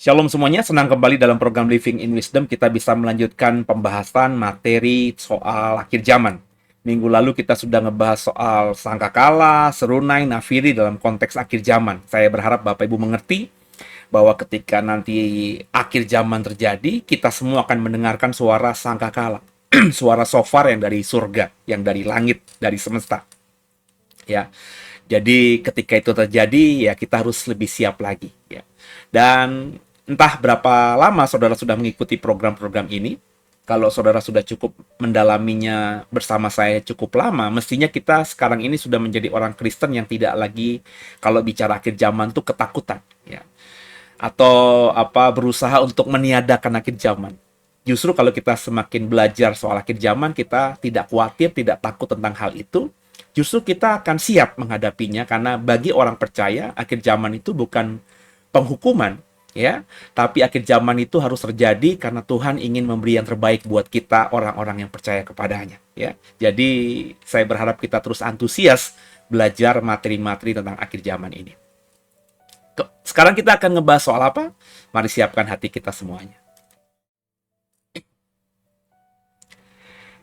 Shalom semuanya, senang kembali dalam program Living in Wisdom. Kita bisa melanjutkan pembahasan materi soal akhir zaman. Minggu lalu kita sudah ngebahas soal sangkakala, serunai, nafiri dalam konteks akhir zaman. Saya berharap Bapak Ibu mengerti bahwa ketika nanti akhir zaman terjadi, kita semua akan mendengarkan suara sangkakala, suara shofar yang dari surga, yang dari langit, dari semesta. Ya, jadi ketika itu terjadi, ya kita harus lebih siap lagi. Ya. Dan entah berapa lama saudara sudah mengikuti program-program ini, kalau saudara sudah cukup mendalaminya bersama saya cukup lama, mestinya kita sekarang ini sudah menjadi orang Kristen yang tidak lagi kalau bicara akhir zaman tuh ketakutan, ya. Atau berusaha untuk meniadakan akhir zaman. Justru kalau kita semakin belajar soal akhir zaman, kita tidak khawatir, tidak takut tentang hal itu. Justru kita akan siap menghadapinya karena bagi orang percaya akhir zaman itu bukan penghukuman, ya, tapi akhir zaman itu harus terjadi karena Tuhan ingin memberi yang terbaik buat kita orang-orang yang percaya kepadanya, ya. Jadi saya berharap kita terus antusias belajar materi-materi tentang akhir zaman ini. Sekarang kita akan ngebahas soal apa? Mari siapkan hati kita semuanya.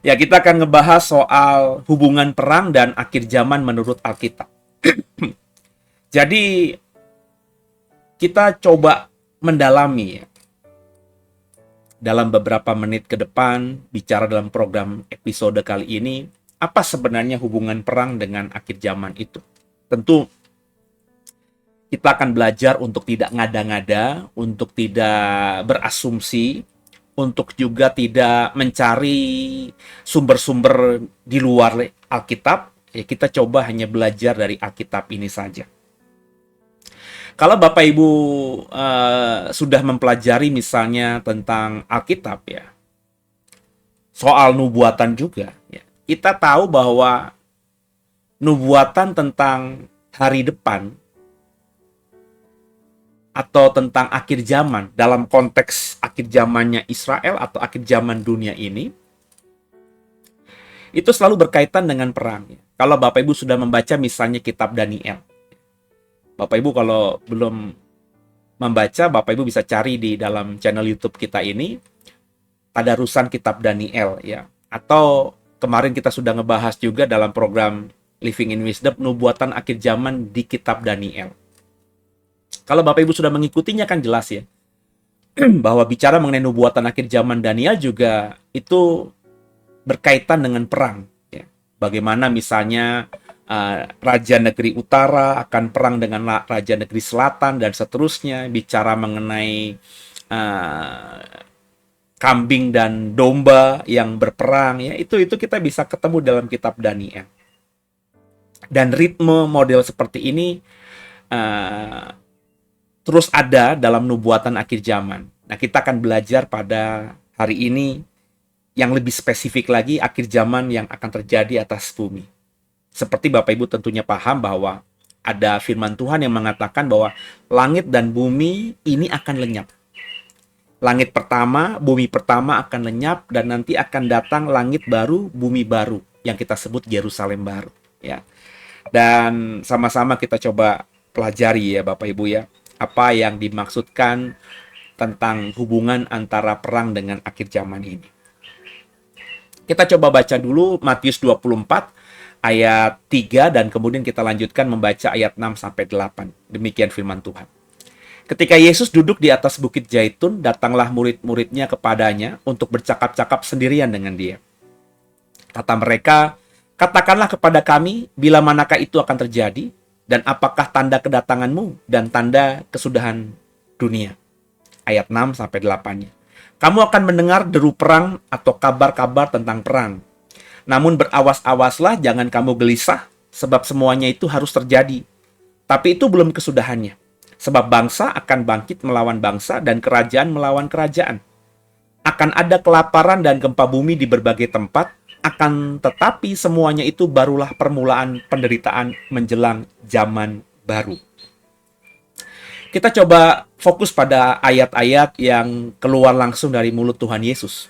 Ya, kita akan ngebahas soal hubungan perang dan akhir zaman menurut Alkitab. Jadi kita coba mendalami ya, dalam beberapa menit ke depan bicara dalam program episode kali ini, apa sebenarnya hubungan perang dengan akhir zaman itu. Tentu kita akan belajar untuk tidak ngada-ngada, untuk tidak berasumsi, untuk juga tidak mencari sumber-sumber di luar Alkitab. Ya, kita coba hanya belajar dari Alkitab ini saja. Kalau Bapak Ibu sudah mempelajari misalnya tentang Alkitab ya, soal nubuatan juga, ya, kita tahu bahwa nubuatan tentang hari depan atau tentang akhir zaman dalam konteks akhir zamannya Israel atau akhir zaman dunia ini, itu selalu berkaitan dengan perang. Kalau Bapak Ibu sudah membaca misalnya kitab Daniel, Bapak Ibu kalau belum membaca, Bapak Ibu bisa cari di dalam channel YouTube kita ini, Tadarusan Kitab Daniel, ya. Atau kemarin kita sudah ngebahas juga dalam program Living in Wisdom, nubuatan akhir zaman di kitab Daniel. Kalau Bapak Ibu sudah mengikutinya kan jelas ya, bahwa bicara mengenai nubuatan akhir zaman Daniel juga itu berkaitan dengan perang. Ya. Bagaimana misalnya Raja Negeri Utara akan perang dengan Raja Negeri Selatan dan seterusnya, bicara mengenai kambing dan domba yang berperang, ya itu kita bisa ketemu dalam kitab Daniel. Dan ritme model seperti ini terus ada dalam nubuatan akhir zaman. Nah, kita akan belajar pada hari ini yang lebih spesifik lagi akhir zaman yang akan terjadi atas bumi. Seperti Bapak Ibu tentunya paham bahwa ada firman Tuhan yang mengatakan bahwa langit dan bumi ini akan lenyap. Langit pertama, bumi pertama akan lenyap dan nanti akan datang langit baru, bumi baru yang kita sebut Yerusalem baru, ya. Dan sama-sama kita coba pelajari ya Bapak Ibu ya, apa yang dimaksudkan tentang hubungan antara perang dengan akhir zaman ini. Kita coba baca dulu Matius 24 ayat 3 dan kemudian kita lanjutkan membaca ayat 6 sampai 8. Demikian firman Tuhan. Ketika Yesus duduk di atas bukit Zaitun, datanglah murid-muridnya kepadanya untuk bercakap-cakap sendirian dengan dia. Kata mereka, "Katakanlah kepada kami, bila manakah itu akan terjadi? Dan apakah tanda kedatanganmu dan tanda kesudahan dunia?" Ayat 6 sampai 8-nya. "Kamu akan mendengar deru perang atau kabar-kabar tentang perang. Namun berawas-awaslah, jangan kamu gelisah, sebab semuanya itu harus terjadi. Tapi itu belum kesudahannya. Sebab bangsa akan bangkit melawan bangsa dan kerajaan melawan kerajaan. Akan ada kelaparan dan gempa bumi di berbagai tempat, akan tetapi semuanya itu barulah permulaan penderitaan menjelang zaman baru." Kita coba fokus pada ayat-ayat yang keluar langsung dari mulut Tuhan Yesus.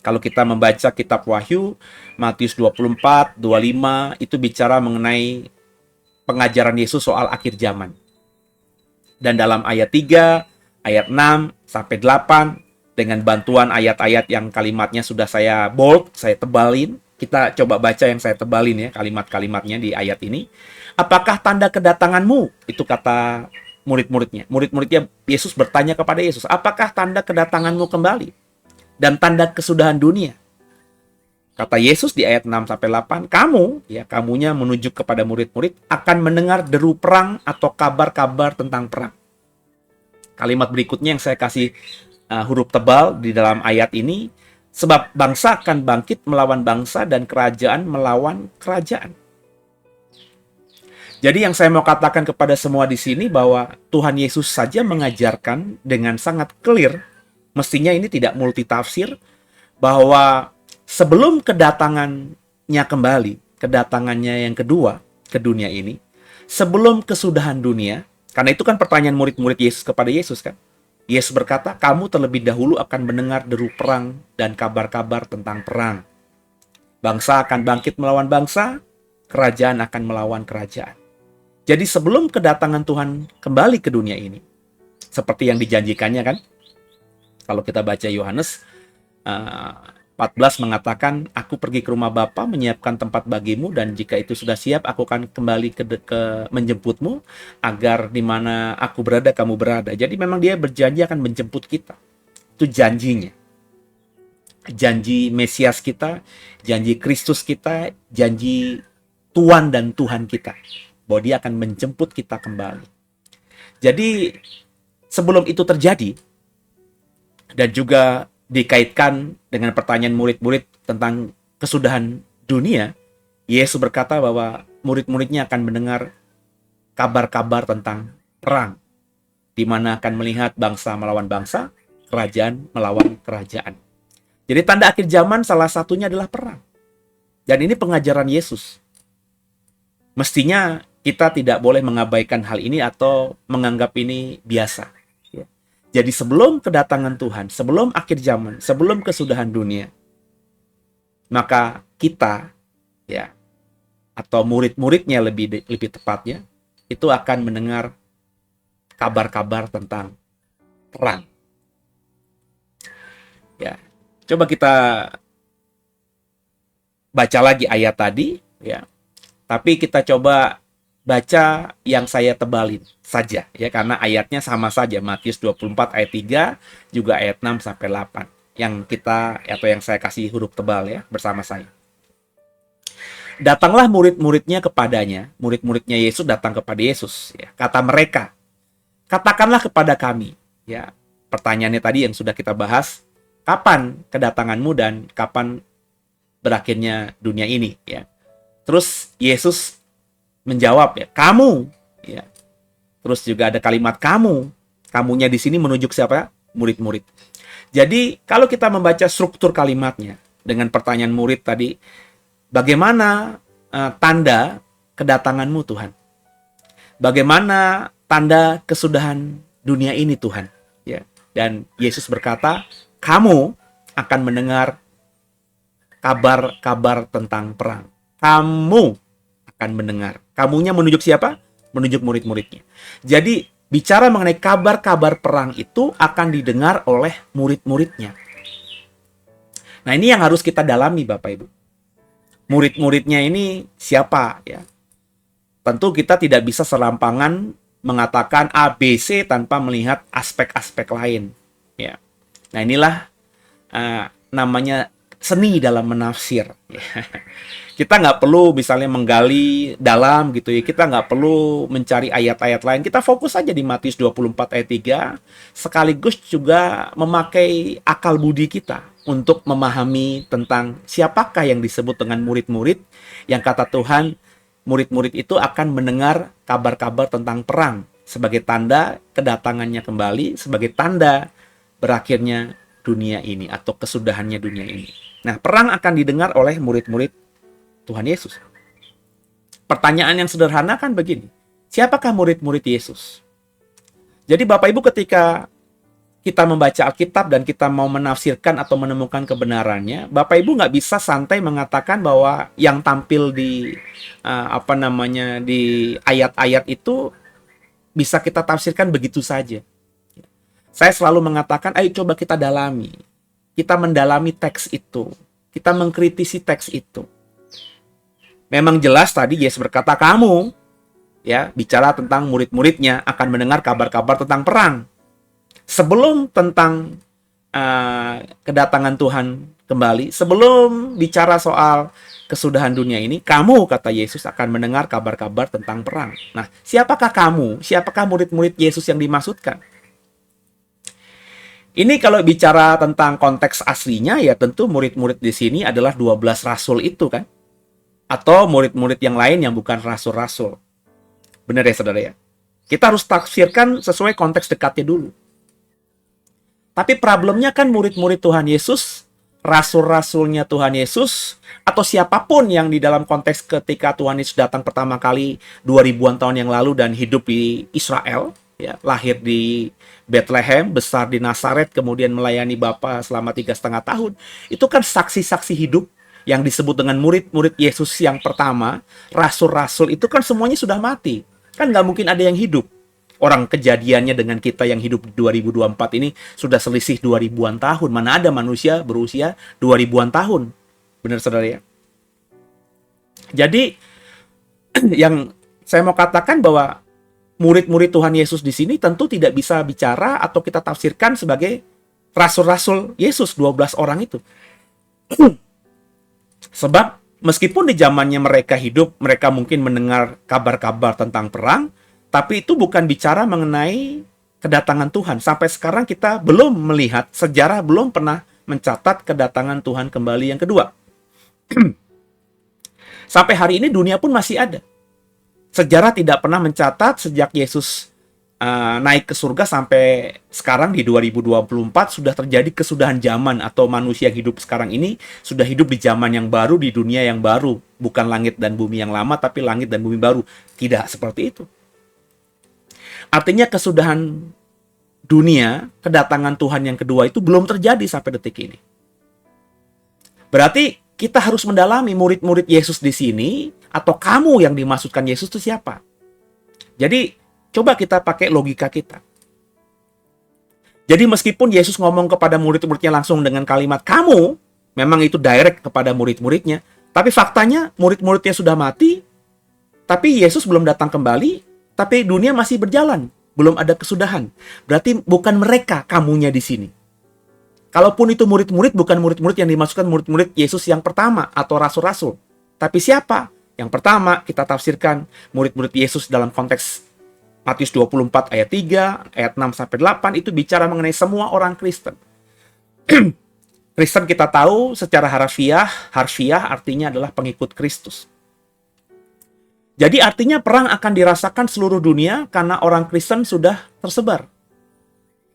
Kalau kita membaca kitab Wahyu, Matius 24, 25, itu bicara mengenai pengajaran Yesus soal akhir zaman. Dan dalam ayat 3, ayat 6 sampai 8 dengan bantuan ayat-ayat yang kalimatnya sudah saya bold, saya tebalin. Kita coba baca yang saya tebalin ya, kalimat-kalimatnya di ayat ini. Apakah tanda kedatanganmu? Itu kata murid-muridnya. Murid-muridnya Yesus bertanya kepada Yesus, apakah tanda kedatanganmu kembali? Dan tanda kesudahan dunia? Kata Yesus di ayat 6 sampai 8, kamu, ya kamunya menunjuk kepada murid-murid, akan mendengar deru perang atau kabar-kabar tentang perang. Kalimat berikutnya yang saya kasih huruf tebal di dalam ayat ini, sebab bangsa akan bangkit melawan bangsa dan kerajaan melawan kerajaan. Jadi yang saya mau katakan kepada semua di sini bahwa Tuhan Yesus saja mengajarkan dengan sangat clear, mestinya ini tidak multitafsir, bahwa sebelum kedatangannya kembali, kedatangannya yang kedua ke dunia ini, sebelum kesudahan dunia, karena itu kan pertanyaan murid-murid Yesus kepada Yesus kan. Yesus berkata, kamu terlebih dahulu akan mendengar deru perang dan kabar-kabar tentang perang. Bangsa akan bangkit melawan bangsa, kerajaan akan melawan kerajaan. Jadi sebelum kedatangan Tuhan kembali ke dunia ini, seperti yang dijanjikannya kan, kalau kita baca Yohanes 14 mengatakan, aku pergi ke rumah Bapa menyiapkan tempat bagimu, dan jika itu sudah siap, aku akan kembali ke menjemputmu, agar di mana aku berada, kamu berada. Jadi memang dia berjanji akan menjemput kita. Itu janjinya. Janji Mesias kita, janji Kristus kita, janji Tuan dan Tuhan kita, bahwa dia akan menjemput kita kembali. Jadi sebelum itu terjadi, dan juga dikaitkan dengan pertanyaan murid-murid tentang kesudahan dunia, Yesus berkata bahwa murid-muridnya akan mendengar kabar-kabar tentang perang, di mana akan melihat bangsa melawan bangsa, kerajaan melawan kerajaan. Jadi tanda akhir zaman salah satunya adalah perang. Dan ini pengajaran Yesus. Mestinya kita tidak boleh mengabaikan hal ini atau menganggap ini biasa. Jadi sebelum kedatangan Tuhan, sebelum akhir zaman, sebelum kesudahan dunia, maka kita, ya, atau murid-muridnya lebih tepatnya, itu akan mendengar kabar-kabar tentang perang. Ya, coba kita baca lagi ayat tadi, ya. Tapi kita coba baca yang saya tebalin saja ya, karena ayatnya sama saja, Matius 24 ayat 3 juga ayat 6 sampai 8 yang kita atau yang saya kasih huruf tebal ya bersama saya. Datanglah murid-muridnya kepadanya, murid-muridnya Yesus datang kepada Yesus ya. Kata mereka, katakanlah kepada kami ya. Pertanyaannya tadi yang sudah kita bahas, kapan kedatanganmu dan kapan berakhirnya dunia ini ya. Terus Yesus menjawab ya, kamu ya. Terus juga ada kalimat kamu. Kamunya di sini menunjuk siapa? Murid-murid. Jadi kalau kita membaca struktur kalimatnya dengan pertanyaan murid tadi, bagaimana tanda kedatanganmu Tuhan? Bagaimana tanda kesudahan dunia ini Tuhan? Ya. Dan Yesus berkata, kamu akan mendengar kabar-kabar tentang perang. Kamu akan mendengar. Kamunya menunjuk siapa? Menunjuk murid-muridnya. Jadi bicara mengenai kabar-kabar perang itu akan didengar oleh murid-muridnya. Nah, ini yang harus kita dalami Bapak Ibu. Murid-muridnya ini siapa ya? Tentu kita tidak bisa serampangan mengatakan A, B, C tanpa melihat aspek-aspek lain ya. Nah, inilah namanya seni dalam menafsir. Kita nggak perlu misalnya menggali dalam gitu ya. Kita nggak perlu mencari ayat-ayat lain. Kita fokus aja di Matius 24 ayat 3. Sekaligus juga memakai akal budi kita untuk memahami tentang siapakah yang disebut dengan murid-murid. Yang kata Tuhan, murid-murid itu akan mendengar kabar-kabar tentang perang. Sebagai tanda kedatangannya kembali. Sebagai tanda berakhirnya dunia ini atau kesudahannya dunia ini. Nah, perang akan didengar oleh murid-murid Tuhan Yesus. Pertanyaan yang sederhana kan begini, siapakah murid-murid Yesus? Jadi Bapak Ibu, ketika kita membaca Alkitab dan kita mau menafsirkan atau menemukan kebenarannya, Bapak Ibu nggak bisa santai mengatakan bahwa yang tampil di di ayat-ayat itu bisa kita tafsirkan begitu saja. Saya selalu mengatakan, ayo coba kita dalami. Kita mendalami teks itu. Kita mengkritisi teks itu. Memang jelas tadi Yesus berkata, kamu ya bicara tentang murid-muridnya akan mendengar kabar-kabar tentang perang. Sebelum tentang kedatangan Tuhan kembali, sebelum bicara soal kesudahan dunia ini, kamu, kata Yesus, akan mendengar kabar-kabar tentang perang. Nah, siapakah kamu? Siapakah murid-murid Yesus yang dimaksudkan? Ini kalau bicara tentang konteks aslinya, ya tentu murid-murid di sini adalah 12 rasul itu kan? Atau murid-murid yang lain yang bukan rasul-rasul. Benar ya, saudara ya? Kita harus tafsirkan sesuai konteks dekatnya dulu. Tapi problemnya kan murid-murid Tuhan Yesus, rasul-rasulnya Tuhan Yesus, atau siapapun yang di dalam konteks ketika Tuhan Yesus datang pertama kali 2000-an tahun yang lalu dan hidup di Israel, ya, lahir di Bethlehem, besar di Nazaret, kemudian melayani Bapa selama 3,5 tahun. Itu kan saksi-saksi hidup yang disebut dengan murid-murid Yesus yang pertama, rasul-rasul itu kan semuanya sudah mati. Kan nggak mungkin ada yang hidup. Orang kejadiannya dengan kita yang hidup di 2024 ini sudah selisih 2000-an tahun. Mana ada manusia berusia 2000-an tahun. Benar, saudara ya? Jadi, yang saya mau katakan bahwa murid-murid Tuhan Yesus di sini tentu tidak bisa bicara atau kita tafsirkan sebagai rasul-rasul Yesus, 12 orang itu. Sebab meskipun di zamannya mereka hidup, mereka mungkin mendengar kabar-kabar tentang perang, tapi itu bukan bicara mengenai kedatangan Tuhan. Sampai sekarang kita belum melihat, sejarah belum pernah mencatat kedatangan Tuhan kembali yang kedua. Sampai hari ini dunia pun masih ada. Sejarah tidak pernah mencatat sejak Yesus naik ke surga sampai sekarang di 2024 sudah terjadi kesudahan zaman atau manusia hidup sekarang ini sudah hidup di zaman yang baru, di dunia yang baru. Bukan langit dan bumi yang lama, tapi langit dan bumi baru. Tidak seperti itu. Artinya kesudahan dunia, kedatangan Tuhan yang kedua itu belum terjadi sampai detik ini. Berarti kita harus mendalami murid-murid Yesus di sini, atau kamu yang dimaksudkan Yesus itu siapa? Jadi, coba kita pakai logika kita. Jadi meskipun Yesus ngomong kepada murid-muridnya langsung dengan kalimat kamu, memang itu direct kepada murid-muridnya, tapi faktanya murid-muridnya sudah mati, tapi Yesus belum datang kembali, tapi dunia masih berjalan, belum ada kesudahan. Berarti bukan mereka kamunya di sini. Kalaupun itu murid-murid, bukan murid-murid yang dimaksudkan murid-murid Yesus yang pertama atau rasul-rasul. Tapi siapa? Yang pertama kita tafsirkan murid-murid Yesus dalam konteks Matius 24 ayat 3, ayat 6 sampai 8 itu bicara mengenai semua orang Kristen. Kristen kita tahu secara harfiah artinya adalah pengikut Kristus. Jadi artinya perang akan dirasakan seluruh dunia karena orang Kristen sudah tersebar.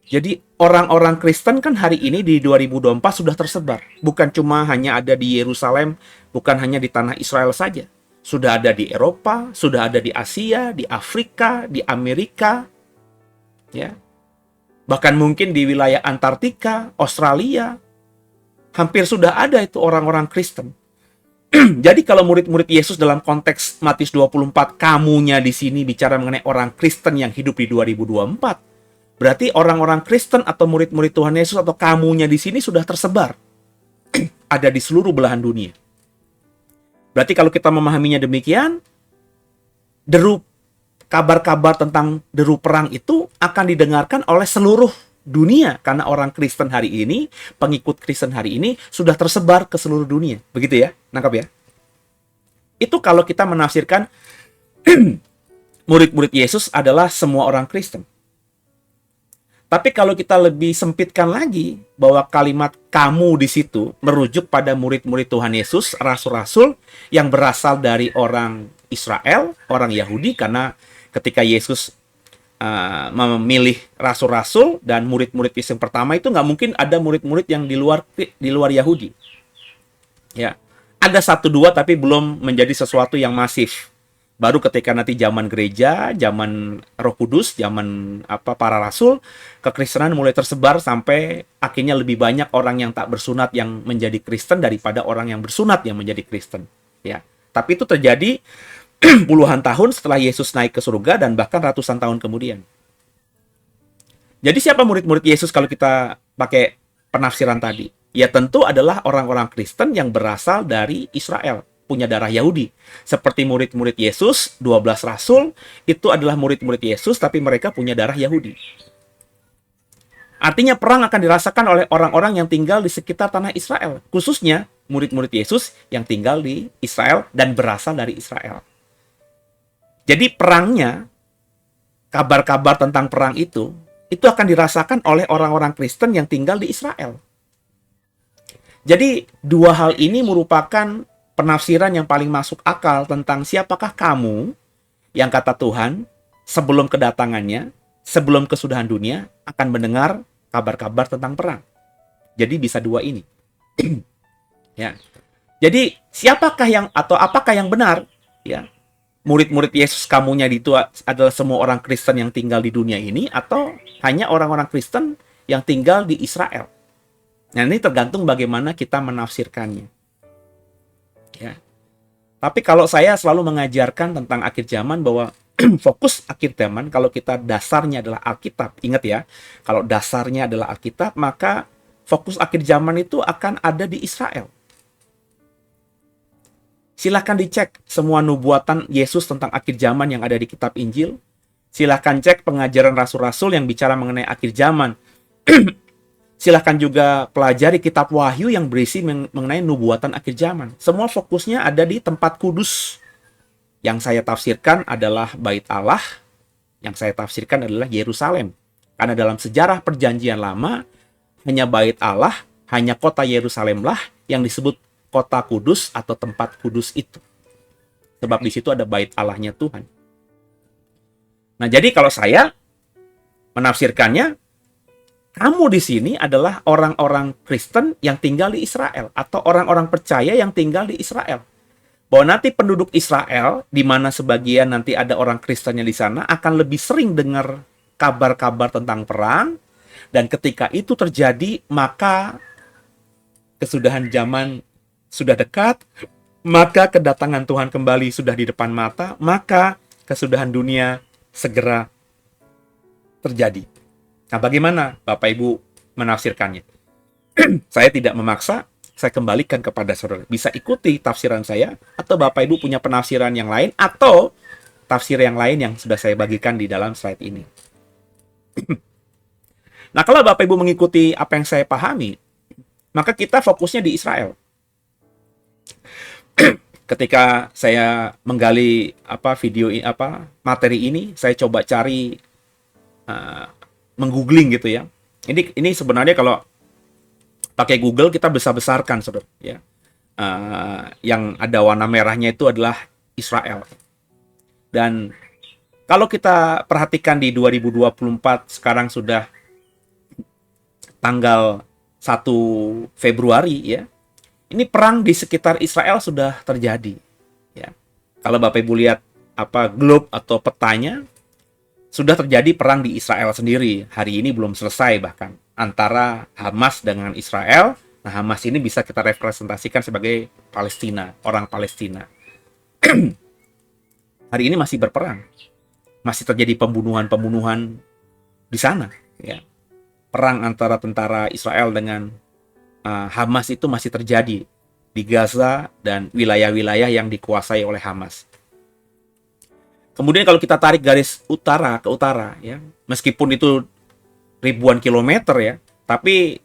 Jadi orang-orang Kristen kan hari ini di 2024 sudah tersebar. Bukan cuma hanya ada di Yerusalem, bukan hanya di tanah Israel saja. Sudah ada di Eropa, sudah ada di Asia, di Afrika, di Amerika, ya. Bahkan mungkin di wilayah Antartika, Australia, hampir sudah ada itu orang-orang Kristen. Jadi kalau murid-murid Yesus dalam konteks Matius 24, kamunya di sini bicara mengenai orang Kristen yang hidup di 2024, berarti orang-orang Kristen atau murid-murid Tuhan Yesus atau kamunya di sini sudah tersebar. Ada di seluruh belahan dunia. Berarti kalau kita memahaminya demikian, deru kabar-kabar tentang deru perang itu akan didengarkan oleh seluruh dunia. Karena orang Kristen hari ini, pengikut Kristen hari ini, sudah tersebar ke seluruh dunia. Begitu ya? Nangkap ya? Itu kalau kita menafsirkan murid-murid Yesus adalah semua orang Kristen. Tapi kalau kita lebih sempitkan lagi, bahwa kalimat kamu di situ merujuk pada murid-murid Tuhan Yesus, rasul-rasul yang berasal dari orang Israel, orang Yahudi, karena ketika Yesus memilih rasul-rasul dan murid-murid Yesus yang pertama itu nggak mungkin ada murid-murid yang di luar Yahudi. Ya, ada 1-2 tapi belum menjadi sesuatu yang masif. Baru ketika nanti zaman gereja, zaman Roh Kudus, zaman para rasul, kekristenan mulai tersebar sampai akhirnya lebih banyak orang yang tak bersunat yang menjadi Kristen daripada orang yang bersunat yang menjadi Kristen. Ya, tapi itu terjadi puluhan tahun setelah Yesus naik ke surga dan bahkan ratusan tahun kemudian. Jadi siapa murid-murid Yesus kalau kita pakai penafsiran tadi? Ya tentu adalah orang-orang Kristen yang berasal dari Israel, punya darah Yahudi. Seperti murid-murid Yesus, 12 rasul, itu adalah murid-murid Yesus, tapi mereka punya darah Yahudi. Artinya perang akan dirasakan oleh orang-orang yang tinggal di sekitar tanah Israel, khususnya murid-murid Yesus yang tinggal di Israel dan berasal dari Israel. Jadi perangnya, kabar-kabar tentang perang itu akan dirasakan oleh orang-orang Kristen yang tinggal di Israel. Jadi dua hal ini merupakan penafsiran yang paling masuk akal tentang siapakah kamu yang kata Tuhan sebelum kedatangannya, sebelum kesudahan dunia akan mendengar kabar-kabar tentang perang. Jadi bisa dua ini. Ya. Jadi siapakah yang atau apakah yang benar? Ya. Murid-murid Yesus kamunya itu adalah semua orang Kristen yang tinggal di dunia ini atau hanya orang-orang Kristen yang tinggal di Israel? Nah, ini tergantung bagaimana kita menafsirkannya. Ya. Tapi kalau saya selalu mengajarkan tentang akhir zaman bahwa fokus akhir zaman, kalau kita dasarnya adalah Alkitab, ingat ya, kalau dasarnya adalah Alkitab, maka fokus akhir zaman itu akan ada di Israel. Silahkan dicek semua nubuatan Yesus tentang akhir zaman yang ada di kitab Injil. Silahkan cek pengajaran rasul-rasul yang bicara mengenai akhir zaman. Silahkan juga pelajari kitab Wahyu yang berisi mengenai nubuatan akhir zaman. Semua fokusnya ada di tempat kudus. Yang saya tafsirkan adalah Bait Allah, yang saya tafsirkan adalah Yerusalem. Karena dalam sejarah perjanjian lama, hanya Bait Allah, hanya kota Yerusalemlah yang disebut kota kudus atau tempat kudus itu. Sebab di situ ada Bait Allahnya Tuhan. Nah, jadi kalau saya menafsirkannya, kamu di sini adalah orang-orang Kristen yang tinggal di Israel atau orang-orang percaya yang tinggal di Israel. Bahwa nanti penduduk Israel, di mana sebagian nanti ada orang Kristennya di sana, akan lebih sering dengar kabar-kabar tentang perang, dan ketika itu terjadi, maka kesudahan zaman sudah dekat, maka kedatangan Tuhan kembali sudah di depan mata, maka kesudahan dunia segera terjadi. Nah, bagaimana Bapak Ibu menafsirkannya? Saya tidak memaksa, saya kembalikan kepada saudara. Bisa ikuti tafsiran saya, atau Bapak Ibu punya penafsiran yang lain, atau tafsir yang lain yang sudah saya bagikan di dalam slide ini. Nah, kalau Bapak Ibu mengikuti apa yang saya pahami, maka kita fokusnya di Israel. Ketika saya menggali materi ini, saya coba cari menggoogling gitu ya. Ini sebenarnya kalau pakai Google kita besar-besarkan, saudara. Ya, yang ada warna merahnya itu adalah Israel. Dan kalau kita perhatikan di 2024 sekarang sudah tanggal 1 Februari ya. Ini perang di sekitar Israel sudah terjadi. Ya. Kalau Bapak Ibu lihat globe atau petanya, sudah terjadi perang di Israel sendiri. Hari ini belum selesai bahkan. Antara Hamas dengan Israel. Nah, Hamas ini bisa kita representasikan sebagai Palestina, orang Palestina. Hari ini masih berperang. Masih terjadi pembunuhan-pembunuhan di sana. Ya. Perang antara tentara Israel dengan Hamas itu masih terjadi di Gaza dan wilayah-wilayah yang dikuasai oleh Hamas. Kemudian kalau kita tarik garis utara ke utara, ya, meskipun itu ribuan kilometer ya, tapi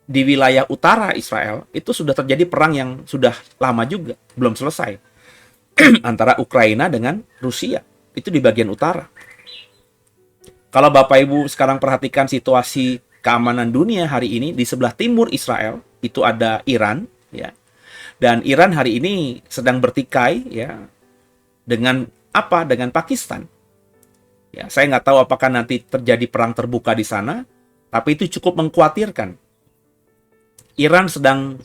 di wilayah utara Israel itu sudah terjadi perang yang sudah lama juga, belum selesai. Antara Ukraina dengan Rusia, itu di bagian utara. Kalau Bapak Ibu sekarang perhatikan situasi keamanan dunia hari ini, di sebelah timur Israel itu ada Iran, ya. Dan Iran hari ini sedang bertikai ya dengan dengan Pakistan. Ya, saya nggak tahu apakah nanti terjadi perang terbuka di sana, tapi itu cukup mengkhawatirkan. Iran sedang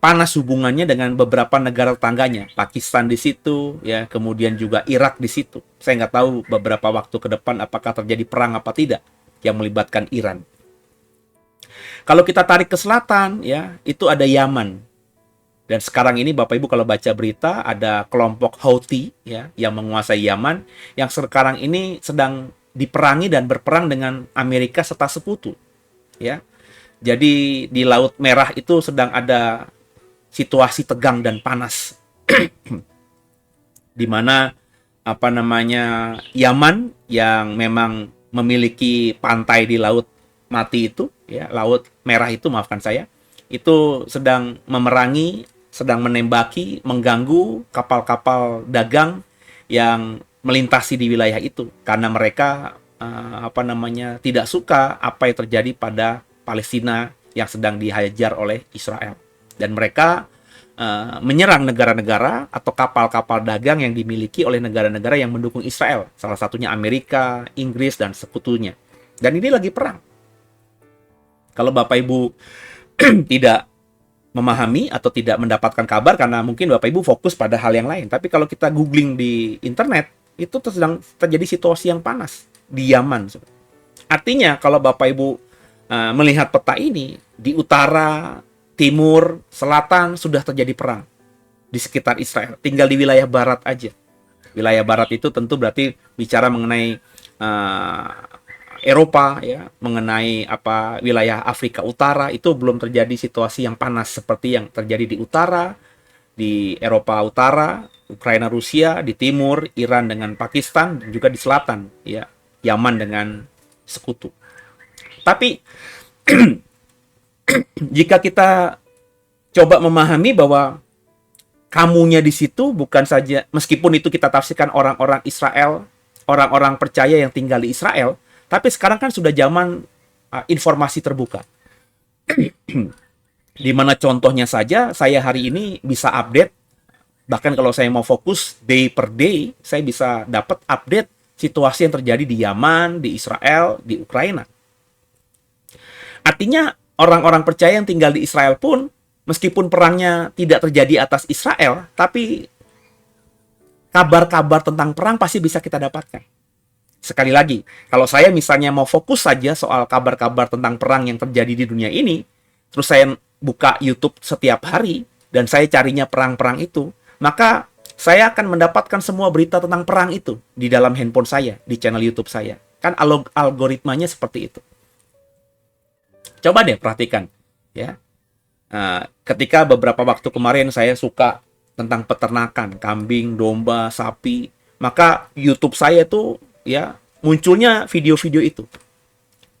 panas hubungannya dengan beberapa negara tetangganya, Pakistan di situ, ya, kemudian juga Irak di situ. Saya nggak tahu beberapa waktu ke depan apakah terjadi perang apa tidak yang melibatkan Iran. Kalau kita tarik ke selatan, ya, itu ada Yaman. Dan sekarang ini Bapak Ibu kalau baca berita ada kelompok Houthi ya yang menguasai Yaman yang sekarang ini sedang diperangi dan berperang dengan Amerika serta sekutu, ya. Jadi di Laut Merah itu sedang ada situasi tegang dan panas, di mana Yaman yang memang memiliki pantai di Laut Mati itu, ya, Laut Merah itu, maafkan saya, itu sedang memerangi, sedang menembaki, mengganggu kapal-kapal dagang yang melintasi di wilayah itu, karena mereka tidak suka apa yang terjadi pada Palestina yang sedang dihajar oleh Israel, dan mereka menyerang negara-negara atau kapal-kapal dagang yang dimiliki oleh negara-negara yang mendukung Israel, salah satunya Amerika, Inggris, dan sekutunya. Dan ini lagi perang. Kalau Bapak Ibu tidak memahami atau tidak mendapatkan kabar karena mungkin Bapak Ibu fokus pada hal yang lain. Tapi kalau kita googling di internet, itu sedang terjadi situasi yang panas di Yaman. Artinya kalau Bapak Ibu melihat peta ini, di utara, timur, selatan sudah terjadi perang di sekitar Israel. Tinggal di wilayah barat aja. Wilayah barat itu tentu berarti bicara mengenai Eropa, ya, mengenai wilayah Afrika Utara, itu belum terjadi situasi yang panas seperti yang terjadi di utara, di Eropa Utara, Ukraina Rusia, di timur Iran dengan Pakistan, dan juga di selatan, ya, Yaman dengan sekutu. Tapi jika kita coba memahami bahwa kamunya di situ bukan saja, meskipun itu kita tafsirkan orang-orang Israel, orang-orang percaya yang tinggal di Israel, tapi sekarang kan sudah zaman informasi terbuka. Di mana contohnya saja, saya hari ini bisa update, bahkan kalau saya mau fokus day per day, saya bisa dapat update situasi yang terjadi di Yaman, di Israel, di Ukraina. Artinya orang-orang percaya yang tinggal di Israel pun, meskipun perangnya tidak terjadi atas Israel, tapi kabar-kabar tentang perang pasti bisa kita dapatkan. Sekali lagi, kalau saya misalnya mau fokus saja soal kabar-kabar tentang perang yang terjadi di dunia ini, terus saya buka YouTube setiap hari, dan saya carinya perang-perang itu, maka saya akan mendapatkan semua berita tentang perang itu di dalam handphone saya, di channel YouTube saya. Kan algoritmanya seperti itu. Coba deh perhatikan, ya. Ketika beberapa waktu kemarin saya suka tentang peternakan, kambing, domba, sapi, maka YouTube saya tuh, ya, munculnya video-video itu.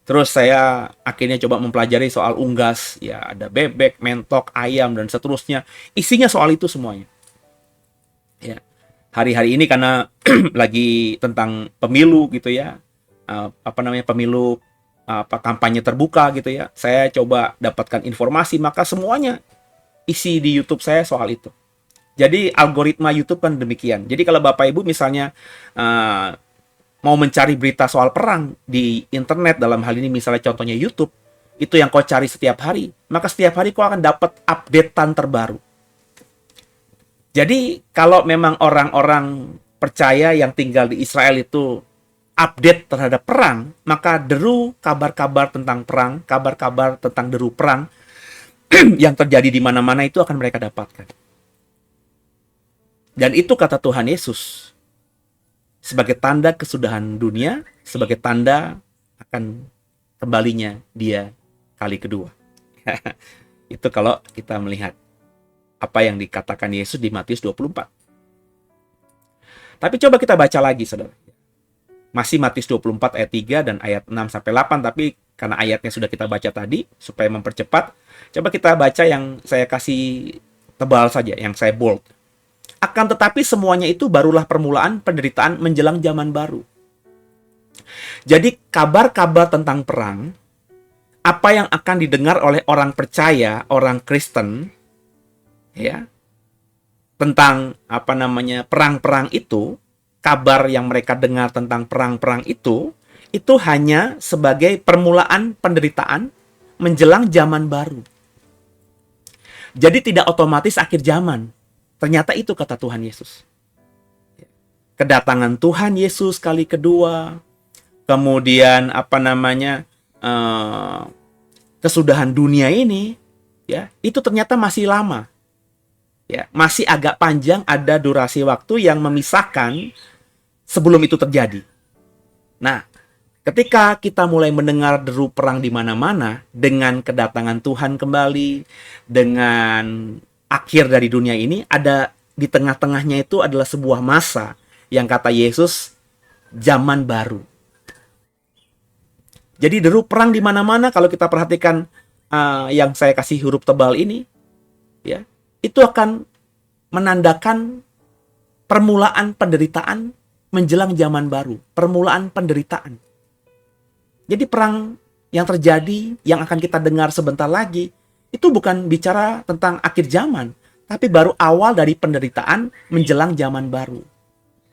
Terus saya akhirnya coba mempelajari soal unggas, ya, ada bebek, mentok, ayam, dan seterusnya. Isinya soal itu semuanya. Ya. Hari-hari ini karena lagi tentang pemilu gitu, ya. Pemilu kampanye terbuka gitu, ya. Saya coba dapatkan informasi, maka semuanya isi di YouTube saya soal itu. Jadi algoritma YouTube kan demikian. Jadi kalau Bapak Ibu misalnya mau mencari berita soal perang di internet, dalam hal ini misalnya contohnya YouTube, itu yang kau cari setiap hari, maka setiap hari kau akan dapat updatean terbaru. Jadi kalau memang orang-orang percaya yang tinggal di Israel itu update terhadap perang, maka deru kabar-kabar tentang perang, kabar-kabar tentang deru perang yang terjadi di mana-mana itu akan mereka dapatkan. Dan itu kata Tuhan Yesus, sebagai tanda kesudahan dunia, sebagai tanda akan kembalinya Dia kali kedua. Itu kalau kita melihat apa yang dikatakan Yesus di Matius 24. Tapi coba kita baca lagi, saudara. Masih Matius 24 ayat 3 dan ayat 6-8, tapi karena ayatnya sudah kita baca tadi, supaya mempercepat, coba kita baca yang saya kasih tebal saja, yang saya bold. Akan tetapi semuanya itu barulah permulaan penderitaan menjelang zaman baru. Jadi kabar-kabar tentang perang, apa yang akan didengar oleh orang percaya, orang Kristen, ya, tentang perang-perang itu, kabar yang mereka dengar tentang perang-perang itu hanya sebagai permulaan penderitaan menjelang zaman baru. Jadi tidak otomatis akhir zaman. Ternyata itu kata Tuhan Yesus. Kedatangan Tuhan Yesus kali kedua, kemudian kesudahan dunia ini, ya, itu ternyata masih lama. Ya, masih agak panjang, ada durasi waktu yang memisahkan sebelum itu terjadi. Nah, Ketika kita mulai mendengar deru perang di mana-mana, dengan kedatangan Tuhan kembali, dengan akhir dari dunia ini, ada di tengah-tengahnya itu adalah sebuah masa yang kata Yesus, zaman baru. Jadi deru perang di mana-mana, kalau kita perhatikan yang saya kasih huruf tebal ini, ya, itu akan menandakan permulaan penderitaan menjelang zaman baru, permulaan penderitaan. Jadi perang yang terjadi, yang akan kita dengar sebentar lagi, itu bukan bicara tentang akhir zaman, tapi baru awal dari penderitaan menjelang zaman baru.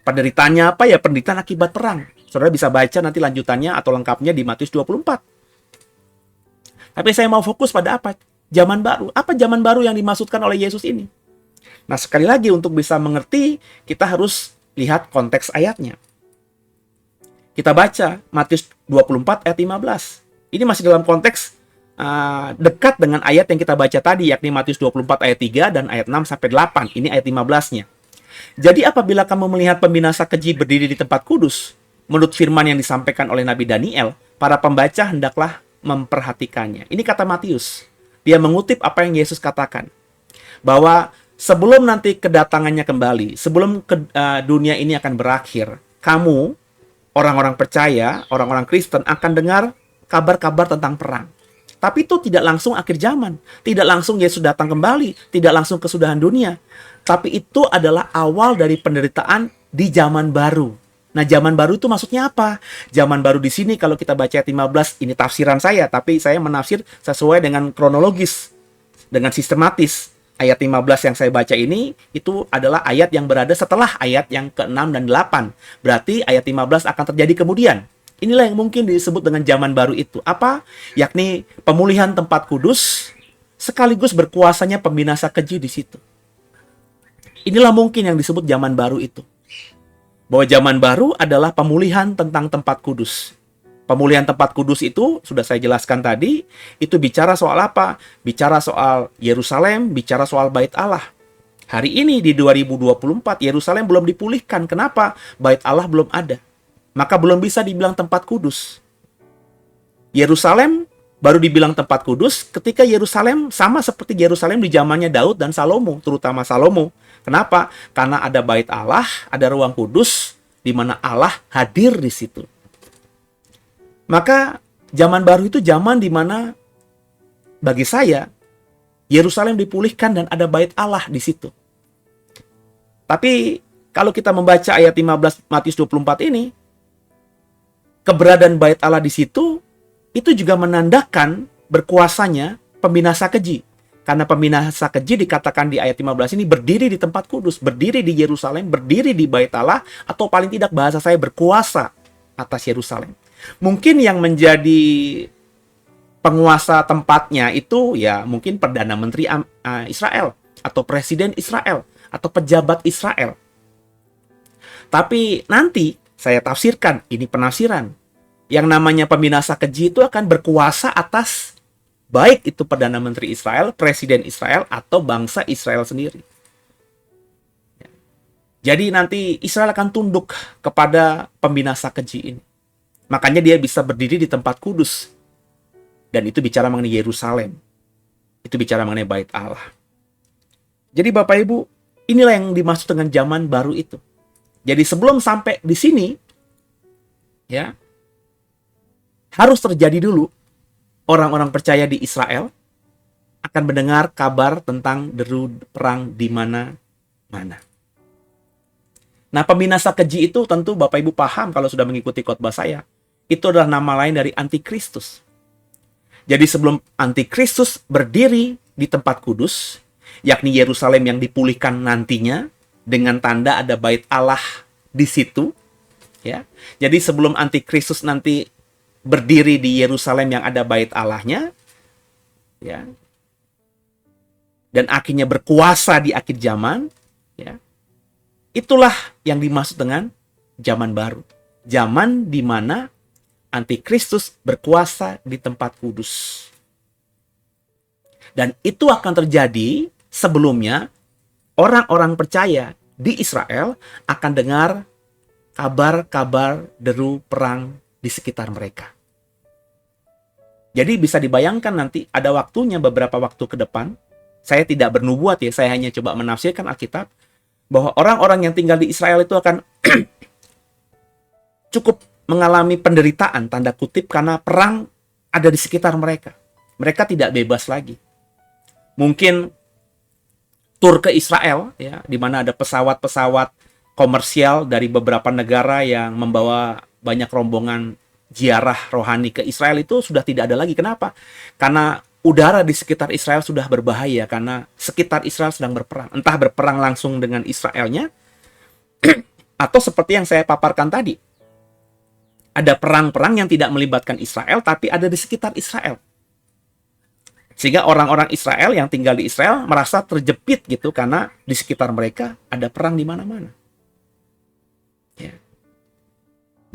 Penderitaannya apa ya? Penderitaan akibat perang. Saudara bisa baca nanti lanjutannya atau lengkapnya di Matius 24. Tapi saya mau fokus pada apa? Zaman baru. Apa zaman baru yang dimaksudkan oleh Yesus ini? Nah, sekali lagi untuk bisa mengerti, kita harus lihat konteks ayatnya. Kita baca Matius 24 ayat 15. Ini masih dalam konteks dekat dengan ayat yang kita baca tadi, yakni Matius 24 ayat 3 dan ayat 6 sampai 8. Ini ayat 15-nya. Jadi apabila kamu melihat pembinasa keji berdiri di tempat kudus, menurut firman yang disampaikan oleh Nabi Daniel, para pembaca hendaklah memperhatikannya. Ini kata Matius. Dia mengutip apa yang Yesus katakan. Bahwa sebelum nanti kedatangannya kembali, sebelum dunia ini akan berakhir, kamu, orang-orang percaya, orang-orang Kristen akan dengar kabar-kabar tentang perang. Tapi itu tidak langsung akhir zaman. Tidak langsung Yesus datang kembali. Tidak langsung kesudahan dunia. Tapi itu adalah awal dari penderitaan di zaman baru. Nah, zaman baru itu maksudnya apa? Zaman baru di sini kalau kita baca ayat 15, ini tafsiran saya, tapi saya menafsir sesuai dengan kronologis, dengan sistematis. Ayat 15 yang saya baca ini, itu adalah ayat yang berada setelah ayat yang ke-6 dan 8. Berarti ayat 15 akan terjadi kemudian. Inilah yang mungkin disebut dengan zaman baru itu. Apa? Yakni pemulihan tempat kudus, sekaligus berkuasanya pembinasa keji di situ. Inilah mungkin yang disebut zaman baru itu. Bahwa zaman baru adalah pemulihan tentang tempat kudus. Pemulihan tempat kudus itu, sudah saya jelaskan tadi, itu bicara soal apa? Bicara soal Yerusalem, bicara soal Bait Allah. Hari ini di 2024, Yerusalem belum dipulihkan. Kenapa? Bait Allah belum ada. Maka belum bisa dibilang tempat kudus. Yerusalem baru dibilang tempat kudus ketika Yerusalem sama seperti Yerusalem di zamannya Daud dan Salomo, terutama Salomo. Kenapa? Karena ada Bait Allah, ada ruang kudus, di mana Allah hadir di situ. Maka zaman baru itu zaman di mana bagi saya Yerusalem dipulihkan dan ada Bait Allah di situ. Tapi kalau kita membaca ayat 15 Matius 24 ini, keberadaan Bait Allah di situ itu juga menandakan berkuasanya pembinasa keji. Karena pembinasa keji dikatakan di ayat 15 ini berdiri di tempat kudus, berdiri di Yerusalem, berdiri di Bait Allah, atau paling tidak bahasa saya berkuasa atas Yerusalem. Mungkin yang menjadi penguasa tempatnya itu ya mungkin Perdana Menteri Israel, atau Presiden Israel, atau pejabat Israel. Tapi nanti saya tafsirkan, ini penafsiran. Yang namanya pembinasa keji itu akan berkuasa atas baik itu Perdana Menteri Israel, Presiden Israel, atau bangsa Israel sendiri. Jadi nanti Israel akan tunduk kepada pembinasa keji ini. Makanya dia bisa berdiri di tempat kudus. Dan itu bicara mengenai Yerusalem. Itu bicara mengenai Bait Allah. Jadi Bapak Ibu, inilah yang dimaksud dengan zaman baru itu. Jadi sebelum sampai di sini, ya, harus terjadi dulu orang-orang percaya di Israel akan mendengar kabar tentang deru perang di mana-mana. Nah, pembinasa keji itu tentu Bapak Ibu paham kalau sudah mengikuti khotbah saya. Itu adalah nama lain dari Antikristus. Jadi sebelum Antikristus berdiri di tempat kudus, yakni Yerusalem yang dipulihkan nantinya, dengan tanda ada Bait Allah di situ, ya. Jadi sebelum Antikristus nanti berdiri di Yerusalem yang ada Bait Allahnya, ya, dan akhirnya berkuasa di akhir zaman, ya, itulah yang dimaksud dengan zaman baru. Zaman di mana Antikristus berkuasa di tempat kudus. Dan itu akan terjadi sebelumnya orang-orang percaya di Israel akan dengar kabar-kabar deru perang di sekitar mereka. Jadi bisa dibayangkan nanti ada waktunya beberapa waktu ke depan, saya tidak bernubuat ya, saya hanya coba menafsirkan Alkitab, bahwa orang-orang yang tinggal di Israel itu akan cukup mengalami penderitaan, tanda kutip, karena perang ada di sekitar mereka. Mereka tidak bebas lagi. Mungkin tur ke Israel, ya, di mana ada pesawat-pesawat komersial dari beberapa negara yang membawa banyak rombongan ziarah rohani ke Israel itu sudah tidak ada lagi. Kenapa? Karena udara di sekitar Israel sudah berbahaya, karena sekitar Israel sedang berperang. Entah berperang langsung dengan Israelnya, atau seperti yang saya paparkan tadi, ada perang-perang yang tidak melibatkan Israel, tapi ada di sekitar Israel. Sehingga orang-orang Israel yang tinggal di Israel merasa terjepit gitu, karena di sekitar mereka ada perang di mana-mana. Ya.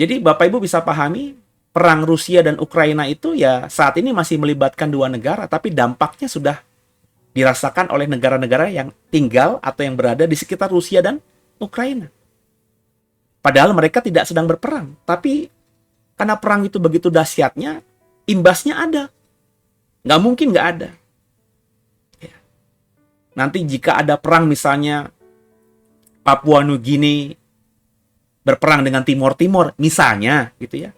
Jadi Bapak Ibu bisa pahami, perang Rusia dan Ukraina itu ya saat ini masih melibatkan dua negara, tapi dampaknya sudah dirasakan oleh negara-negara yang tinggal atau yang berada di sekitar Rusia dan Ukraina. Padahal mereka tidak sedang berperang, tapi karena perang itu begitu dahsyatnya, imbasnya ada. Nggak mungkin nggak ada. Ya. Nanti jika ada perang misalnya Papua New Guinea berperang dengan Timor Timur, misalnya gitu ya.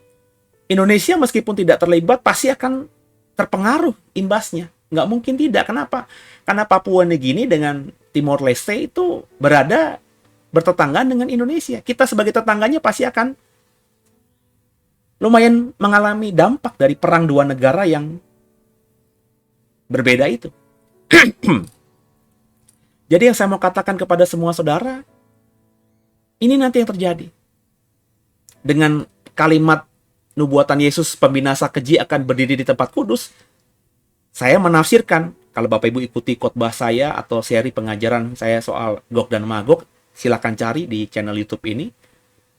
Indonesia meskipun tidak terlibat pasti akan terpengaruh imbasnya. Nggak mungkin tidak. Kenapa? Karena Papua New Guinea dengan Timor Leste itu bertetanggaan dengan Indonesia. Kita sebagai tetangganya pasti akan lumayan mengalami dampak dari perang dua negara yang berbeda itu. Jadi yang saya mau katakan kepada semua saudara, ini nanti yang terjadi. Dengan kalimat nubuatan Yesus, pembinasa keji akan berdiri di tempat kudus, saya menafsirkan, kalau Bapak Ibu ikuti khotbah saya atau seri pengajaran saya soal Gog dan Magog, silakan cari di channel YouTube ini.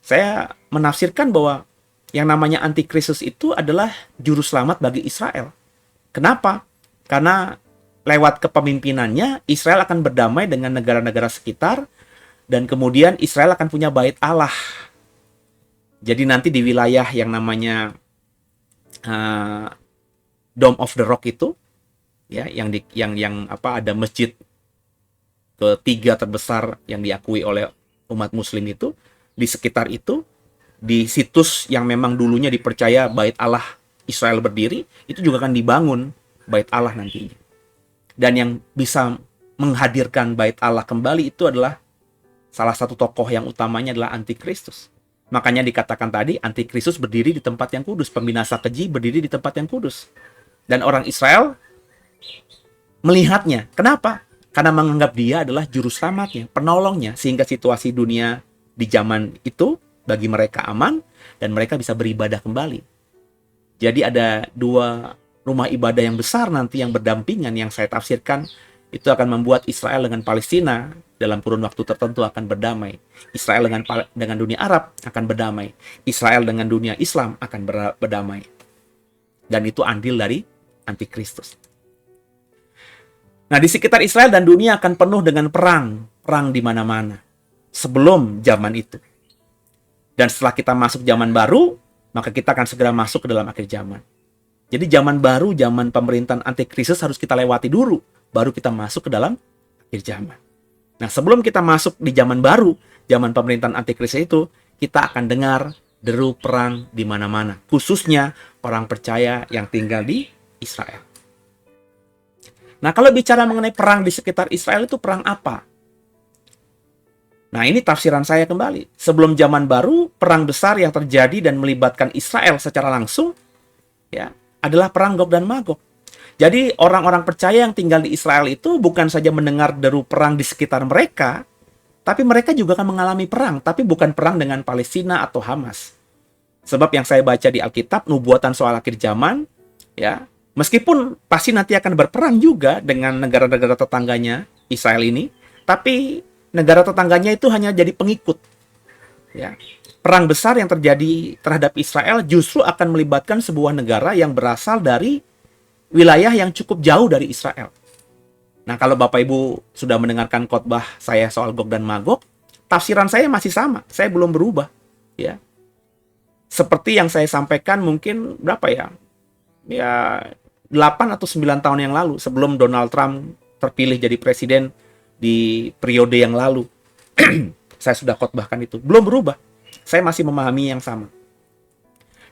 Saya menafsirkan bahwa yang namanya antikristus itu adalah juru selamat bagi Israel. Kenapa? Karena lewat kepemimpinannya, Israel akan berdamai dengan negara-negara sekitar, dan kemudian Israel akan punya bait Allah. Jadi nanti di wilayah yang namanya Dome of the Rock itu, ya, yang ada masjid ketiga terbesar yang diakui oleh umat Muslim itu, di sekitar itu, di situs yang memang dulunya dipercaya bait Allah Israel berdiri, itu juga akan dibangun bait Allah nantinya. Dan yang bisa menghadirkan bait Allah kembali itu adalah salah satu tokoh yang utamanya adalah antikristus. Makanya dikatakan tadi, antikristus berdiri di tempat yang kudus, pembinasa keji berdiri di tempat yang kudus. Dan orang Israel melihatnya. Kenapa? Karena menganggap dia adalah juru selamatnya, penolongnya, sehingga situasi dunia di zaman itu bagi mereka aman dan mereka bisa beribadah kembali. Jadi ada dua rumah ibadah yang besar nanti yang berdampingan, yang saya tafsirkan itu akan membuat Israel dengan Palestina dalam kurun waktu tertentu akan berdamai. Israel dengan dunia Arab akan berdamai. Israel dengan dunia Islam akan berdamai. Dan itu andil dari antikristus. Nah, di sekitar Israel dan dunia akan penuh dengan perang di mana-mana sebelum zaman itu. Dan setelah kita masuk zaman baru, maka kita akan segera masuk ke dalam akhir zaman. Jadi zaman baru, zaman pemerintahan antikristus harus kita lewati dulu, baru kita masuk ke dalam akhir zaman. Nah, sebelum kita masuk di zaman baru, zaman pemerintahan antikristus itu, kita akan dengar deru perang di mana-mana, khususnya orang percaya yang tinggal di Israel. Nah, kalau bicara mengenai perang di sekitar Israel itu perang apa? Nah, ini tafsiran saya kembali. Sebelum zaman baru, perang besar yang terjadi dan melibatkan Israel secara langsung, ya, adalah perang Gog dan Magog. Jadi orang-orang percaya yang tinggal di Israel itu bukan saja mendengar deru perang di sekitar mereka, tapi mereka juga akan mengalami perang, tapi bukan perang dengan Palestina atau Hamas. Sebab yang saya baca di Alkitab, nubuatan soal akhir zaman, ya, meskipun pasti nanti akan berperang juga dengan negara-negara tetangganya Israel ini, tapi negara tetangganya itu hanya jadi pengikut. Ya. Perang besar yang terjadi terhadap Israel justru akan melibatkan sebuah negara yang berasal dari wilayah yang cukup jauh dari Israel. Nah, kalau Bapak Ibu sudah mendengarkan khotbah saya soal Gog dan Magog, tafsiran saya masih sama. Saya belum berubah. Ya. Seperti yang saya sampaikan mungkin berapa ya? Ya 8 atau 9 tahun yang lalu sebelum Donald Trump terpilih jadi presiden di periode yang lalu. Saya sudah khotbahkan itu. Belum berubah. Saya masih memahami yang sama.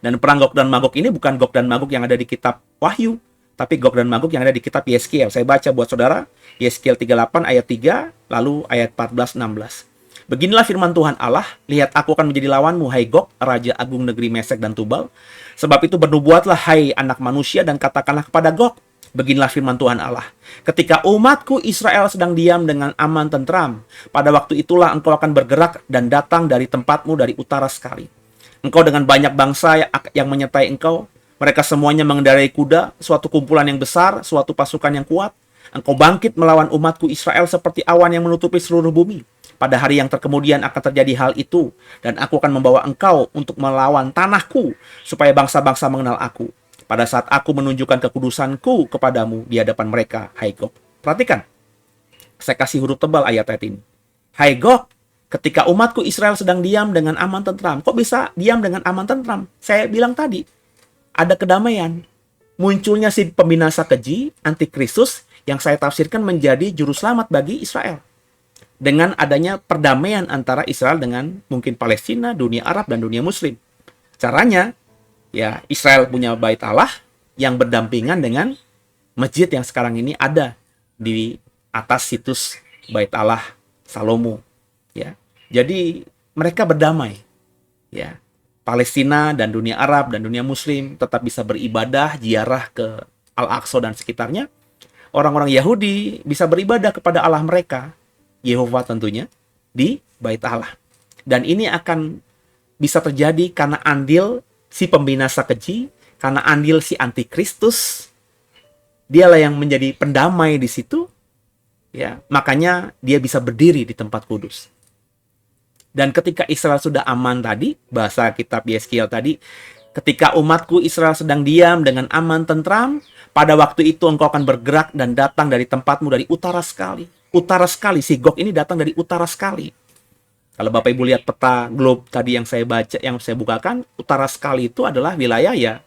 Dan perang Gog dan Magog ini bukan Gog dan Magog yang ada di kitab Wahyu, tapi Gog dan Magog yang ada di kitab Yeskiel. Saya baca buat saudara, Yeskiel 38 ayat 3, lalu ayat 14-16. Beginilah firman Tuhan Allah, lihat aku akan menjadi lawanmu, hai Gog, raja agung negeri Mesek dan Tubal. Sebab itu bernubuatlah, hai anak manusia, dan katakanlah kepada Gog, beginilah firman Tuhan Allah. Ketika umatku Israel sedang diam dengan aman tentram, pada waktu itulah engkau akan bergerak dan datang dari tempatmu dari utara sekali. Engkau dengan banyak bangsa yang menyertai engkau. Mereka semuanya mengendarai kuda, suatu kumpulan yang besar, suatu pasukan yang kuat. Engkau bangkit melawan umatku Israel seperti awan yang menutupi seluruh bumi. Pada hari yang terkemudian akan terjadi hal itu. Dan aku akan membawa engkau untuk melawan tanahku, supaya bangsa-bangsa mengenal aku. Pada saat aku menunjukkan kekudusanku kepadamu di hadapan mereka, hai Gog. Perhatikan, saya kasih huruf tebal ayat-ayat ini. Hai Gog, ketika umatku Israel sedang diam dengan aman tentram. Kok bisa diam dengan aman tentram? Saya bilang tadi, ada kedamaian. Munculnya si pembinasa keji, antikristus, yang saya tafsirkan menjadi juru selamat bagi Israel. Dengan adanya perdamaian antara Israel dengan mungkin Palestina, dunia Arab, dan dunia Muslim. Caranya, ya Israel punya bait Allah yang berdampingan dengan masjid yang sekarang ini ada di atas situs bait Allah Salomo. Ya, jadi mereka berdamai. Ya, Palestina dan dunia Arab dan dunia Muslim tetap bisa beribadah, ziarah ke Al-Aqsa dan sekitarnya. Orang-orang Yahudi bisa beribadah kepada Allah mereka, Yehova tentunya, di bait Allah. Dan ini akan bisa terjadi karena andil si pembinasa keji, karena andil si antikristus. Dialah yang menjadi pendamai di situ. Ya, makanya dia bisa berdiri di tempat kudus. Dan ketika Israel sudah aman tadi, bahasa kitab Yeskiel tadi, ketika umatku Israel sedang diam dengan aman tentram, pada waktu itu engkau akan bergerak dan datang dari tempatmu dari utara sekali. Utara sekali, si Gog ini datang dari utara sekali. Kalau Bapak Ibu lihat peta globe tadi yang saya baca, yang saya bukakan, utara sekali itu adalah wilayah ya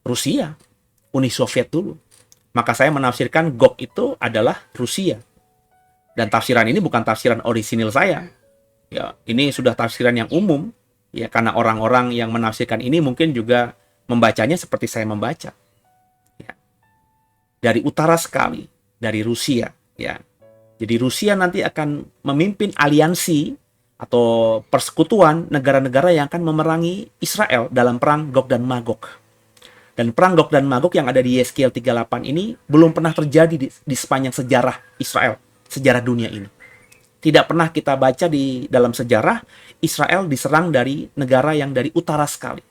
Rusia, Uni Soviet dulu. Maka saya menafsirkan Gog itu adalah Rusia. Dan tafsiran ini bukan tafsiran orisinil saya. Ya, ini sudah tafsiran yang umum, ya, karena orang-orang yang menafsirkan ini mungkin juga membacanya seperti saya membaca. Ya. Dari utara sekali, dari Rusia, ya. Jadi Rusia nanti akan memimpin aliansi atau persekutuan negara-negara yang akan memerangi Israel dalam perang Gog dan Magog. Dan perang Gog dan Magog yang ada di Yeskiel 38 ini belum pernah terjadi di sepanjang sejarah Israel, sejarah dunia ini. Tidak pernah kita baca di dalam sejarah Israel diserang dari negara yang dari utara sekali.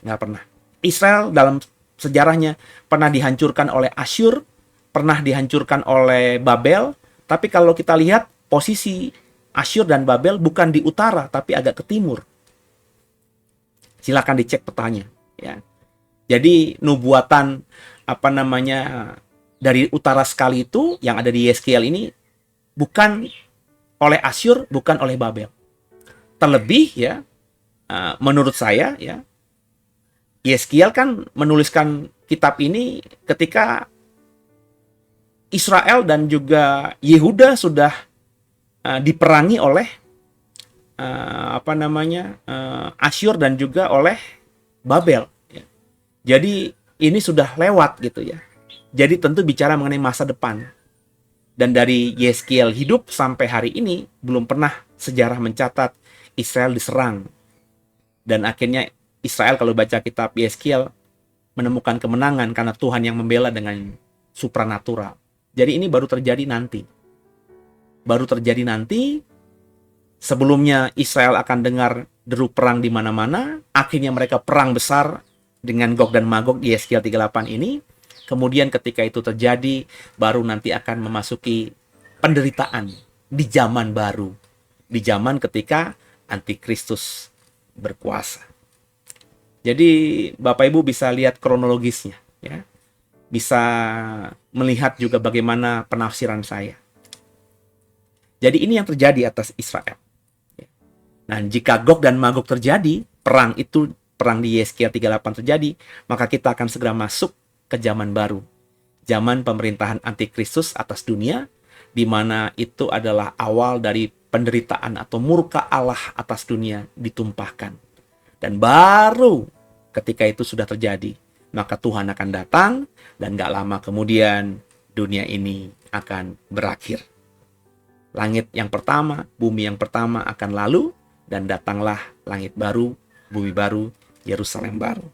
Nggak pernah. Israel dalam sejarahnya pernah dihancurkan oleh Asyur, pernah dihancurkan oleh Babel. Tapi kalau kita lihat posisi Asyur dan Babel bukan di utara, tapi agak ke timur. Silakan dicek petanya. Ya. Jadi nubuatan dari utara sekali itu yang ada di Yeskiel ini bukan oleh Asyur, bukan oleh Babel. Terlebih ya, menurut saya ya, Yeskiel kan menuliskan kitab ini ketika Israel dan juga Yehuda sudah diperangi oleh Asyur dan juga oleh Babel. Ya. Jadi ini sudah lewat gitu ya. Jadi tentu bicara mengenai masa depan. Dan dari Yeskiel hidup sampai hari ini, belum pernah sejarah mencatat Israel diserang. Dan akhirnya Israel kalau baca kitab Yeskiel menemukan kemenangan karena Tuhan yang membela dengan supranatural. Jadi ini baru terjadi nanti. Baru terjadi nanti, sebelumnya Israel akan dengar deru perang di mana-mana, akhirnya mereka perang besar dengan Gog dan Magog di Yeskiel 38 ini. Kemudian ketika itu terjadi, baru nanti akan memasuki penderitaan di zaman baru. Di zaman ketika antikristus berkuasa. Jadi Bapak Ibu bisa lihat kronologisnya. Ya. Bisa melihat juga bagaimana penafsiran saya. Jadi ini yang terjadi atas Israel. Nah, jika Gog dan Magog terjadi, perang di Yesaya 38 terjadi, maka kita akan segera masuk ke zaman baru. Zaman pemerintahan antikristus atas dunia, di mana itu adalah awal dari penderitaan atau murka Allah atas dunia ditumpahkan. Dan baru ketika itu sudah terjadi, maka Tuhan akan datang dan gak lama kemudian dunia ini akan berakhir. Langit yang pertama, bumi yang pertama akan lalu, dan datanglah langit baru, bumi baru, Yerusalem baru.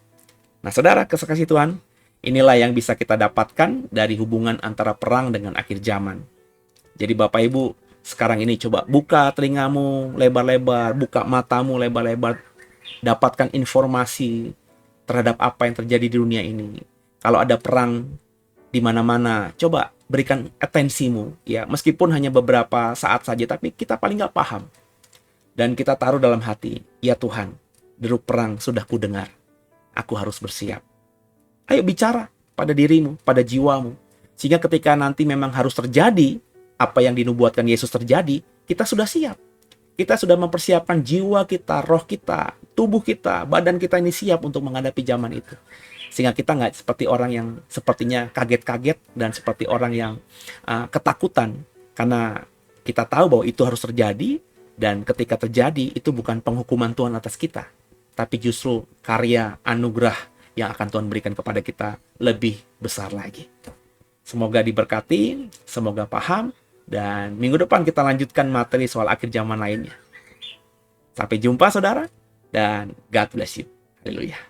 Nah saudara, kekasih Tuhan, inilah yang bisa kita dapatkan dari hubungan antara perang dengan akhir zaman. Jadi Bapak Ibu, sekarang ini coba buka telingamu lebar-lebar, buka matamu lebar-lebar, dapatkan informasi terhadap apa yang terjadi di dunia ini. Kalau ada perang di mana-mana, coba berikan atensimu, ya, meskipun hanya beberapa saat saja, tapi kita paling nggak paham. Dan kita taruh dalam hati, ya Tuhan, deru perang sudah kudengar, aku harus bersiap. Ayo bicara pada dirimu, pada jiwamu, sehingga ketika nanti memang harus terjadi apa yang dinubuatkan Yesus terjadi, kita sudah siap. Kita sudah mempersiapkan jiwa kita, roh kita, tubuh kita, badan kita ini siap untuk menghadapi zaman itu. Sehingga kita nggak seperti orang yang sepertinya kaget-kaget dan seperti orang yang ketakutan. Karena kita tahu bahwa itu harus terjadi, dan ketika terjadi itu bukan penghukuman Tuhan atas kita, tapi justru karya anugerah yang akan Tuhan berikan kepada kita lebih besar lagi. Semoga diberkati, semoga paham, dan minggu depan kita lanjutkan materi soal akhir zaman lainnya. Sampai jumpa saudara, dan God bless you. Haleluya.